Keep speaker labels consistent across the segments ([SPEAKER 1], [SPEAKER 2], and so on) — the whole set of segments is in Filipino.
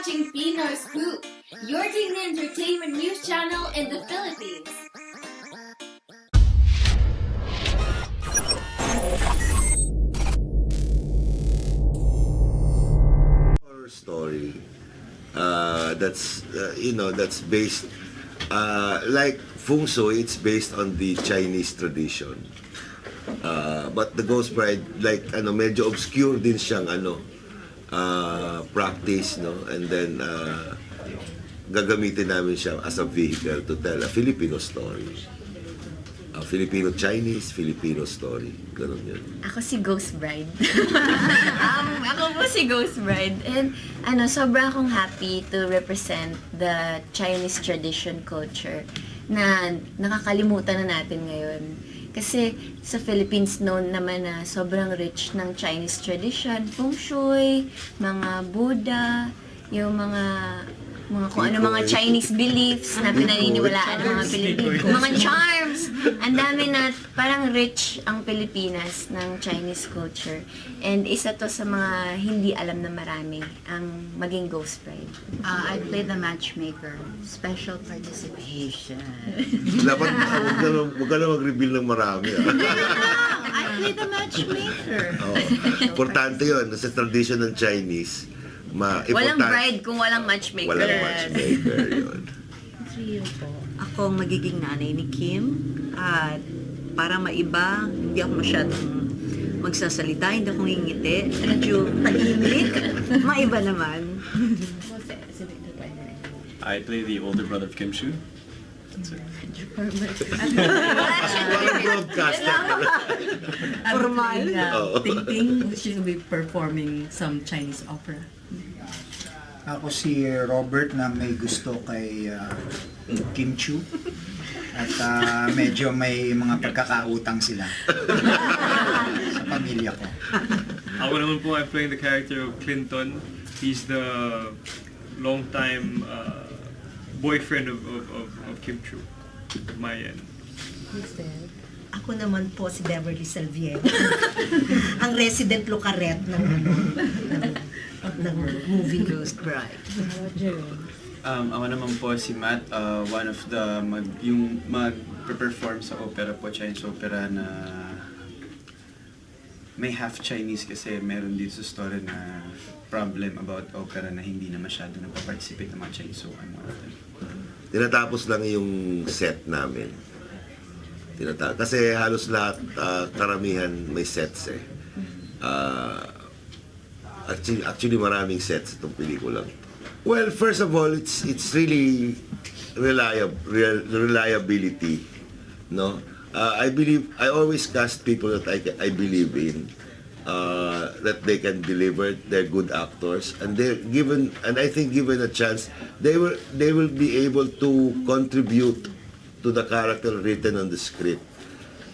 [SPEAKER 1] watching Pinoy Scoop, your teen entertainment news channel in the Philippines.
[SPEAKER 2] Horror story that's based like Feng Shui. It's based on the Chinese tradition, but the Ghost Bride, like medyo obscure din siyang practice, no, and then gagamitin namin siya as a vehicle to tell a Filipino story, a Filipino-Chinese Filipino story, ganun yun.
[SPEAKER 3] Ako si Ghost Bride. Ako po si Ghost Bride. And sobrang akong happy to represent the Chinese tradition culture na nakakalimutan na natin ngayon. Kasi sa Philippines known naman na sobrang rich ng Chinese tradition, Feng Shui, mga Buddha, yung mga kung ano mga Chinese beliefs na pinaniniwalaan ng mga Pilipino. Mga charms! Ang dami na parang rich ang Pilipinas ng Chinese culture. And isa to sa mga hindi alam na marami ang maging Ghost Bride.
[SPEAKER 4] I play the matchmaker. Special participation.
[SPEAKER 2] Dapat huwag ka na mag-reveal ng marami.
[SPEAKER 4] I play the matchmaker.
[SPEAKER 2] Importante yun. Sa tradition ng Chinese,
[SPEAKER 3] Walang bride kung walang matchmaker.
[SPEAKER 2] Walang matchmaker yun.
[SPEAKER 5] Ako ang magiging nanay ni Kim at para maiba, hindi ako masyadong magsasalita, hindi ako ngingiti, medyo tahimik, maiba naman.
[SPEAKER 6] I play the older brother of Kim Shu. That's it.
[SPEAKER 2] Walang broadcaster.
[SPEAKER 5] Formal.
[SPEAKER 7] Ting-Ting, she'll be performing some Chinese opera.
[SPEAKER 8] Ako si Robert na may gusto kay Kim Chu. At medyo may mga pagkakautang sila sa pamilya ko.
[SPEAKER 9] Ako naman po, I'm playing the character of Clinton. He's the long-time boyfriend of Kim Chu, Mayan.
[SPEAKER 4] Ako naman po si Beverly Salviego. Ang resident Lucaret ng movie Ghost Bride.
[SPEAKER 6] Ako naman po si Matt, one of the mag-perform sa opera po, Chinese opera na may half Chinese kasi meron dito sa story na problem about opera na hindi na masyado nagpa-participate ng mga Chinese, so I'm one of them.
[SPEAKER 2] Tinatapos lang yung set namin. Kasi halos lahat, karamihan may sets eh. Actually maraming sets itong pelikulang. Well, first of all, it's really reliability, no? I always cast people that I believe in, that they can deliver. They're good actors, and I think given a chance, they will be able to contribute to the character written on the script.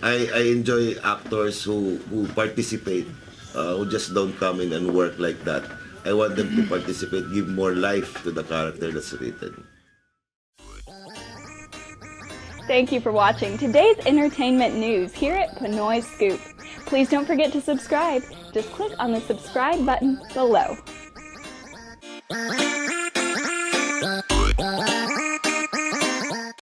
[SPEAKER 2] I enjoy actors who participate, who just don't come in and work like that. I want them to participate, give more life to the character that's written.
[SPEAKER 10] Thank you for watching today's entertainment news here at Pinoy Scoop. Please don't forget to subscribe. Just click on the subscribe button below.